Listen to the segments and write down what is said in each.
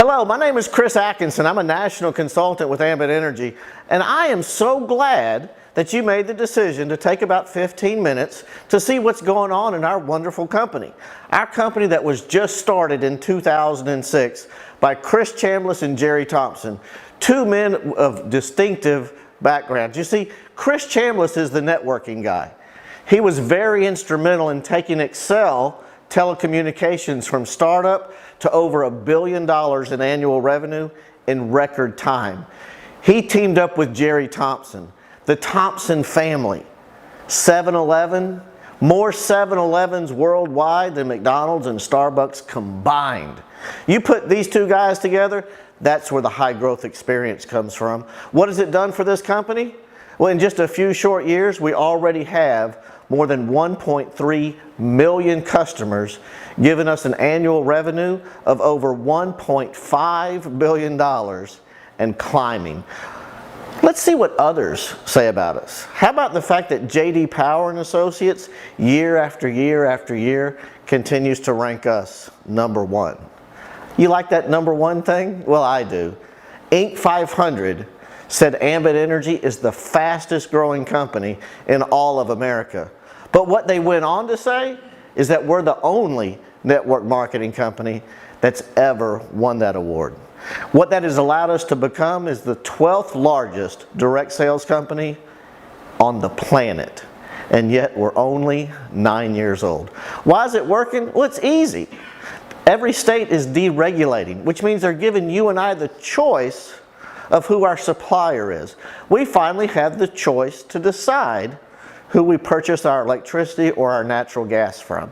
Hello, my name is Chris Atkinson. I'm a national consultant with Ambit Energy, and I am so glad that you made the decision to take about 15 minutes to see what's going on in our wonderful company. Our company that was just started in 2006 by Chris Chambliss and Jerry Thompson, two men of distinctive backgrounds. You see, Chris Chambliss is the networking guy. He was very instrumental in taking Excel telecommunications from startup to over $1 billion in annual revenue in record time. He teamed up with Jerry Thompson, the Thompson family. 7-Eleven, more 7-Elevens worldwide than McDonald's and Starbucks combined. You put these two guys together, that's where the high growth experience comes from. What has it done for this company? Well, in just a few short years, we already have more than 1.3 million customers, giving us an annual revenue of over $1.5 billion and climbing. Let's see what others say about us. How about the fact that J.D. Power and Associates, year after year after year, continues to rank us #1. You like that #1 thing? Well, I do. Inc. 500 said Ambit Energy is the fastest growing company in all of America. But what they went on to say is that we're the only network marketing company that's ever won that award. What that has allowed us to become is the 12th largest direct sales company on the planet. And yet we're only 9 years old. Why is it working? Well, it's easy. Every state is deregulating, which means they're giving you and I the choice of who our supplier is. We finally have the choice to decide who we purchase our electricity or our natural gas from.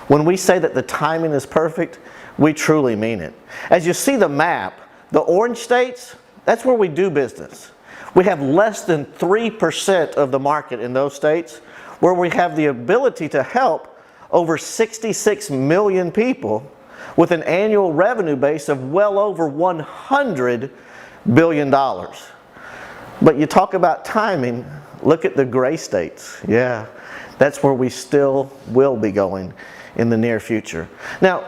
When we say that the timing is perfect, we truly mean it. As you see the map, the orange states, that's where we do business. We have less than 3% of the market in those states, where we have the ability to help over 66 million people with an annual revenue base of well over $100 billion. But you talk about timing, look at the gray states. Yeah, that's where we still will be going in the near future. Now,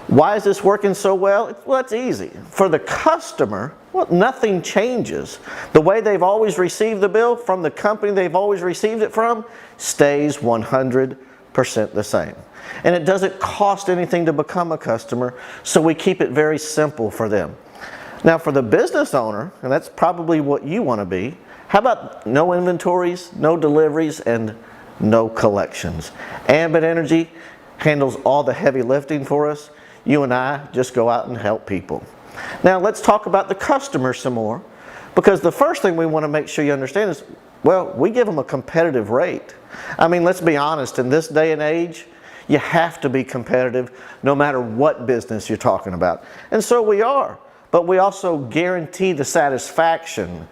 why is this working so well? Well, it's easy. For the customer, well, nothing changes. The way they've always received the bill from the company they've always received it from stays 100% the same. And it doesn't cost anything to become a customer, so we keep it very simple for them. Now for the business owner, and that's probably what you want to be, how about no inventories, no deliveries, and no collections? Ambit Energy handles all the heavy lifting for us. You and I just go out and help people. Now let's talk about the customer some more, because the first thing we want to make sure you understand is, well, we give them a competitive rate. I mean, let's be honest, in this day and age, you have to be competitive no matter what business you're talking about. And so we are. But we also guarantee the satisfaction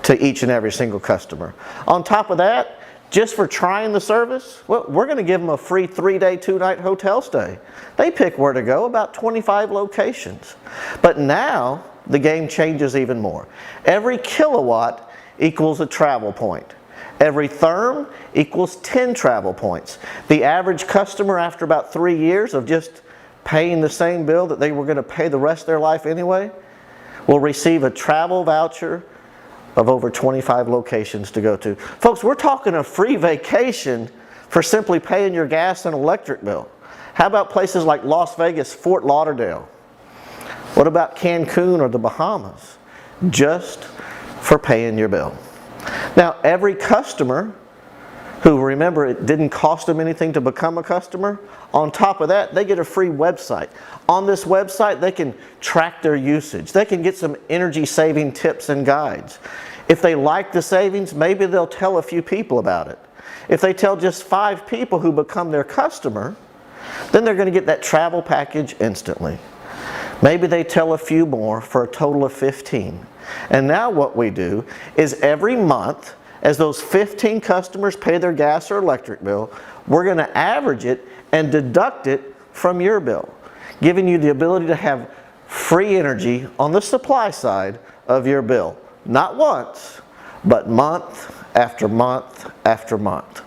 to each and every single customer. On top of that, just for trying the service, well, we're going to give them a free 3-day, 2-night hotel stay. They pick where to go, about 25 locations. But now, the game changes even more. Every kilowatt equals a travel point. Every therm equals 10 travel points. The average customer, after about 3 years of just paying the same bill that they were going to pay the rest of their life anyway, will receive a travel voucher of over 25 locations to go to. Folks, we're talking a free vacation for simply paying your gas and electric bill. How about places like Las Vegas, Fort Lauderdale? What about Cancun or the Bahamas? Just for paying your bill. Now, every customer who, remember, it didn't cost them anything to become a customer, on top of that, they get a free website. On this website, they can track their usage. They can get some energy saving tips and guides. If they like the savings, maybe they'll tell a few people about it. If they tell just 5 people who become their customer, then they're going to get that travel package instantly. Maybe they tell a few more for a total of 15. And now what we do is every month, as those 15 customers pay their gas or electric bill, we're going to average it and deduct it from your bill, giving you the ability to have free energy on the supply side of your bill. Not once, but month after month after month.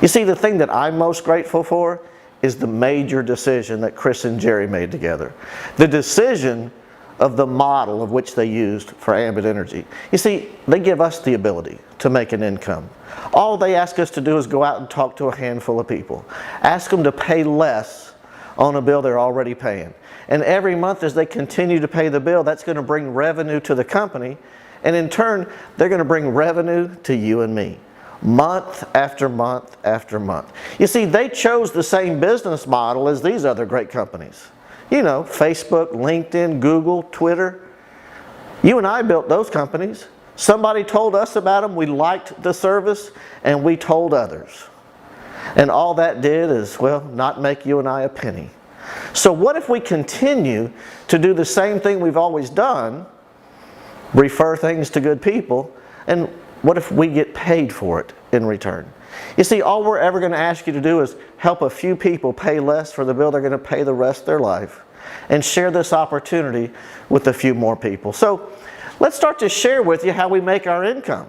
You see, the thing that I'm most grateful for is the major decision that Chris and Jerry made together. The decision of the model of which they used for Ambit Energy. You see, they give us the ability to make an income. All they ask us to do is go out and talk to a handful of people. Ask them to pay less on a bill they're already paying. And every month as they continue to pay the bill, that's going to bring revenue to the company. And in turn, they're going to bring revenue to you and me. Month after month after month. You see, they chose the same business model as these other great companies. You know, Facebook, LinkedIn, Google, Twitter. You and I built those companies. Somebody told us about them, we liked the service, and we told others. And all that did is, well, not make you and I a penny. So what if we continue to do the same thing we've always done, refer things to good people, and what if we get paid for it in return? You see, all we're ever going to ask you to do is help a few people pay less for the bill they're going to pay the rest of their life, and share this opportunity with a few more people. So let's start to share with you how we make our income.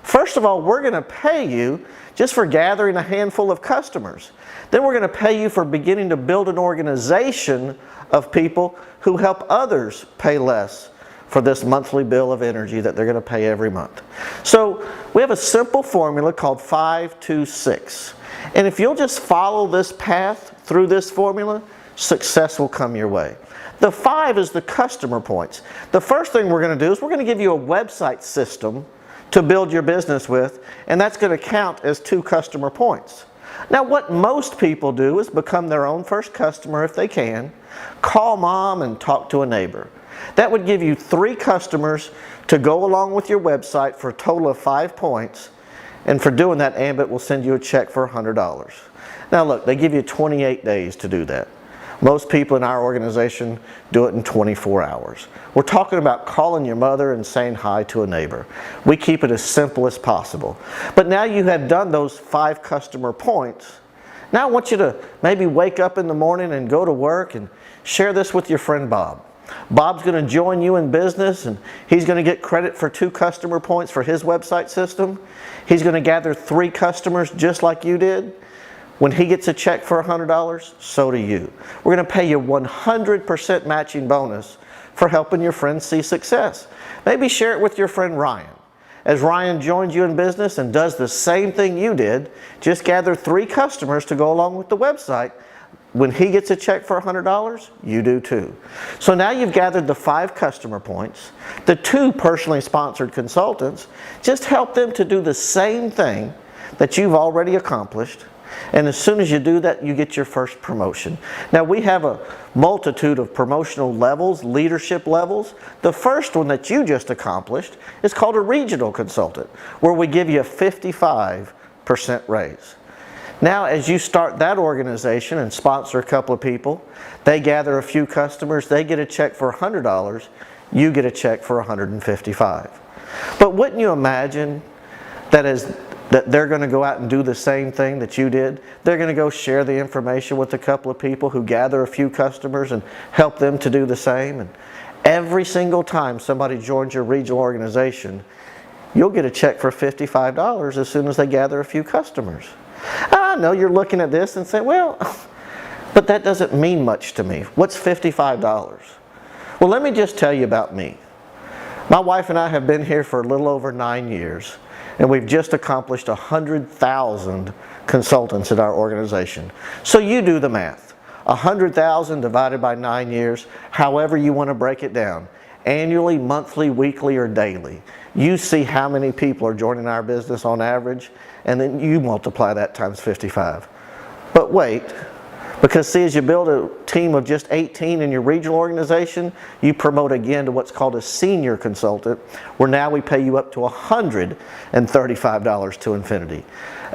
First of all, we're going to pay you just for gathering a handful of customers. Then we're going to pay you for beginning to build an organization of people who help others pay less for this monthly bill of energy that they're going to pay every month. So we have a simple formula called 5-2-6. And if you'll just follow this path through this formula, success will come your way. The 5 is the customer points. The first thing we're going to do is we're going to give you a website system to build your business with, and that's going to count as 2 customer points. Now what most people do is become their own first customer if they can, call mom and talk to a neighbor. That would give you 3 customers to go along with your website for a total of 5 points. And for doing that, Ambit will send you a check for $100. Now look, they give you 28 days to do that. Most people in our organization do it in 24 hours. We're talking about calling your mother and saying hi to a neighbor. We keep it as simple as possible. But now you have done those 5 customer points. Now I want you to maybe wake up in the morning and go to work and share this with your friend Bob. Bob's going to join you in business, and he's going to get credit for 2 customer points for his website system. He's going to gather 3 customers just like you did. When he gets a check for $100, so do you. We're going to pay you 100% matching bonus for helping your friends see success. Maybe share it with your friend Ryan. As Ryan joins you in business and does the same thing you did, just gather 3 customers to go along with the website. When he gets a check for $100, you do too. So now you've gathered the 5 customer points, the 2 personally sponsored consultants. Just help them to do the same thing that you've already accomplished. And as soon as you do that, you get your first promotion. Now we have a multitude of promotional levels, leadership levels. The first one that you just accomplished is called a regional consultant, where we give you a 55% raise. Now as you start that organization and sponsor a couple of people, they gather a few customers, they get a check for $100, you get a check for $155. But wouldn't you imagine that they're going to go out and do the same thing that you did? They're going to go share the information with a couple of people who gather a few customers and help them to do the same. And every single time somebody joins your regional organization, you'll get a check for $55 as soon as they gather a few customers. I know you're looking at this and saying, well, but that doesn't mean much to me. What's $55? Well, let me just tell you about me. My wife and I have been here for a little over 9 years, and we've just accomplished 100,000 consultants at our organization. So you do the math. 100,000 divided by 9 years, however you want to break it down. Annually, monthly, weekly, or daily. You see how many people are joining our business on average, and then you multiply that times 55. But wait, because see, as you build a team of just 18 in your regional organization, you promote again to what's called a senior consultant, where now we pay you up to $135 to infinity,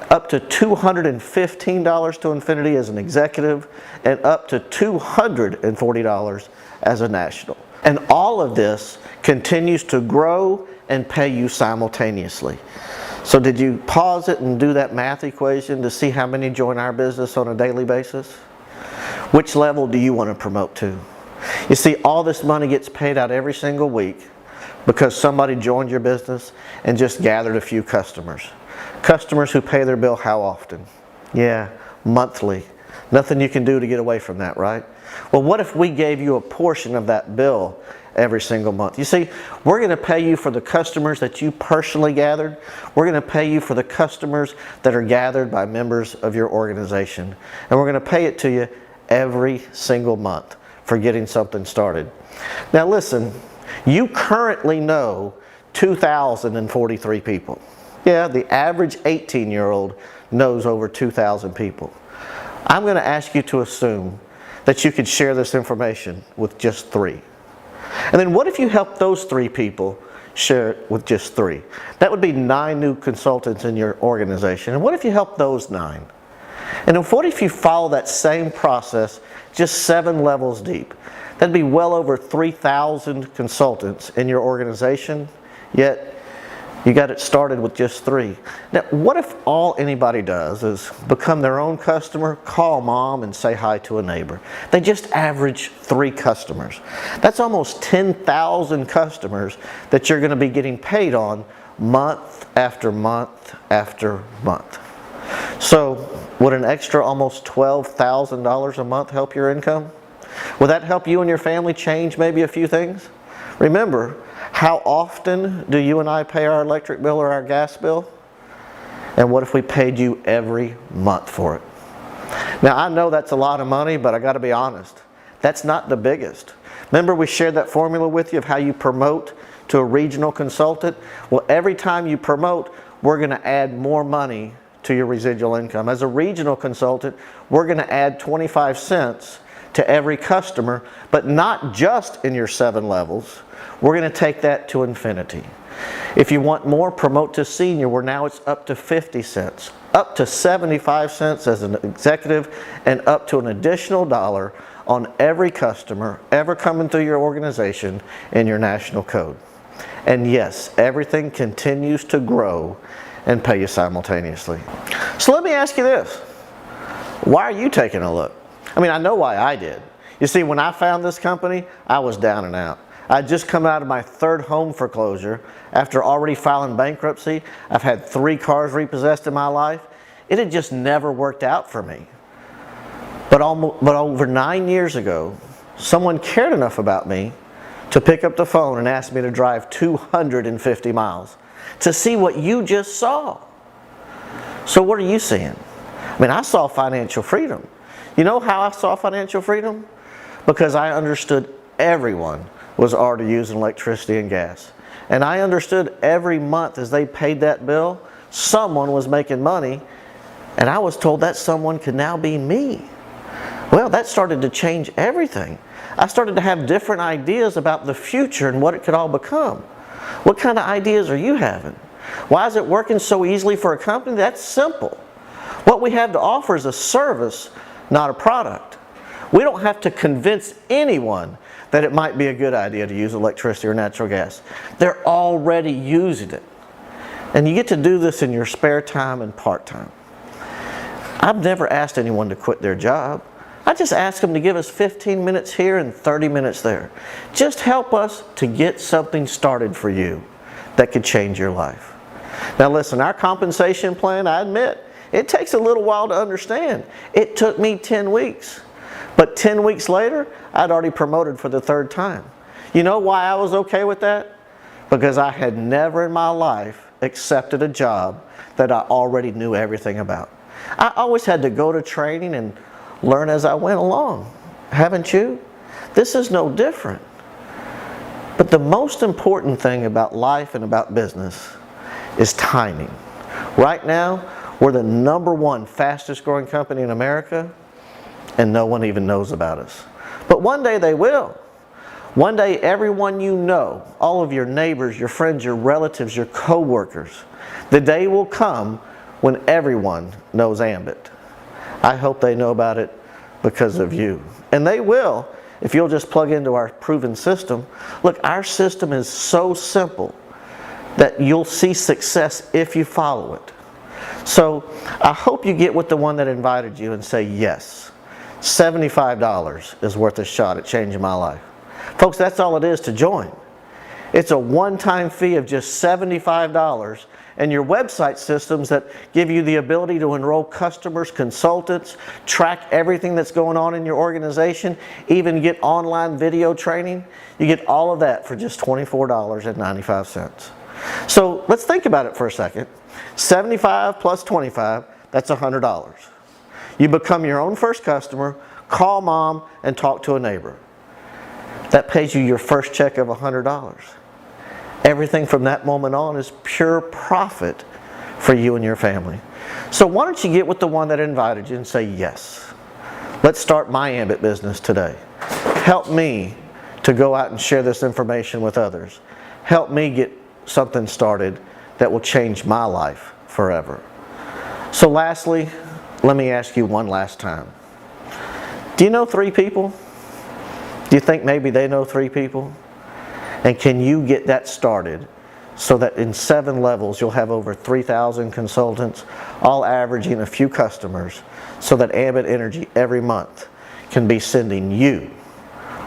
up to $215 to infinity as an executive, and up to $240 as a national. And all of this continues to grow and pay you simultaneously. So did you pause it and do that math equation to see how many join our business on a daily basis? Which level do you want to promote to? You see, all this money gets paid out every single week because somebody joined your business and just gathered a few customers. Customers who pay their bill how often? Yeah, monthly. Nothing you can do to get away from that, right? Well, what if we gave you a portion of that bill every single month. You see, we're going to pay you for the customers that you personally gathered. We're going to pay you for the customers that are gathered by members of your organization. And we're going to pay it to you every single month for getting something started. Now listen, you currently know 2,043 people. Yeah, the average 18-year-old knows over 2,000 people. I'm going to ask you to assume that you could share this information with just 3. And then what if you help those 3 people share it with just 3? That would be 9 new consultants in your organization. And what if you help those 9? And then what if you follow that same process just 7 levels deep? That'd be well over 3,000 consultants in your organization, yet you got it started with just 3. Now, what if all anybody does is become their own customer, call mom, and say hi to a neighbor? They just average 3 customers. That's almost 10,000 customers that you're going to be getting paid on month after month after month. So, would an extra almost $12,000 a month help your income? Would that help you and your family change maybe a few things? Remember, how often do you and I pay our electric bill or our gas bill? And what if we paid you every month for it? Now, I know that's a lot of money, but I got to be honest, that's not the biggest. Remember we shared that formula with you of how you promote to a regional consultant? Well, every time you promote, we're going to add more money to your residual income. As a regional consultant, we're going to add 25 cents to every customer, but not just in your 7 levels. We're going to take that to infinity. If you want more, promote to senior, where now it's up to 50 cents, up to 75 cents as an executive, and up to an additional $1 on every customer ever coming through your organization in your national code. And yes, everything continues to grow and pay you simultaneously. So let me ask you this. Why are you taking a look? I mean, I know why I did. You see, when I found this company, I was down and out. I'd just come out of my 3rd home foreclosure after already filing bankruptcy. I've had 3 cars repossessed in my life. It had just never worked out for me. But over 9 years ago, someone cared enough about me to pick up the phone and ask me to drive 250 miles to see what you just saw. So what are you seeing? I mean, I saw financial freedom. You know how I saw financial freedom? Because I understood everyone was already using electricity and gas. And I understood every month as they paid that bill, someone was making money, and I was told that someone could now be me. Well, that started to change everything. I started to have different ideas about the future and what it could all become. What kind of ideas are you having? Why is it working so easily for a company? That's simple. What we have to offer is a service, not a product. We don't have to convince anyone that it might be a good idea to use electricity or natural gas. They're already using it. And you get to do this in your spare time and part-time. I've never asked anyone to quit their job. I just ask them to give us 15 minutes here and 30 minutes there. Just help us to get something started for you that could change your life. Now listen, our compensation plan, I admit, it takes a little while to understand. It took me 10 weeks. But 10 weeks later, I'd already promoted for the 3rd time. You know why I was okay with that? Because I had never in my life accepted a job that I already knew everything about. I always had to go to training and learn as I went along. Haven't you? This is no different. But the most important thing about life and about business is timing. Right now, we're the #1 fastest growing company in America, and no one even knows about us. But one day they will. One day everyone you know, all of your neighbors, your friends, your relatives, your co-workers, the day will come when everyone knows Ambit. I hope they know about it because of you. And they will if you'll just plug into our proven system. Look, our system is so simple that you'll see success if you follow it. So I hope you get with the one that invited you and say yes. $75 is worth a shot at changing my life. Folks, that's all it is to join. It's a one-time fee of just $75, and your website systems that give you the ability to enroll customers, consultants, track everything that's going on in your organization, even get online video training. You get all of that for just $24.95. So let's think about it for a second. 75 plus 25, that's $100. You become your own first customer, call mom, and talk to a neighbor. That pays you your first check of $100. Everything from that moment on is pure profit for you and your family. So why don't you get with the one that invited you and say yes. Let's start my Ambit business today. Help me to go out and share this information with others. Help me get something started that will change my life forever. So lastly, let me ask you one last time. Do you know 3 people? Do you think maybe they know 3 people? And can you get that started so that in 7 levels you'll have over 3,000 consultants, all averaging a few customers, so that Ambit Energy every month can be sending you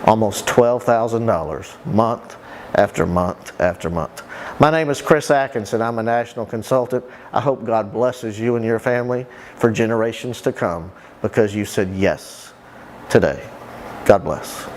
almost $12,000 month after month after month. My name is Chris Atkinson. I'm a national consultant. I hope God blesses you and your family for generations to come because you said yes today. God bless.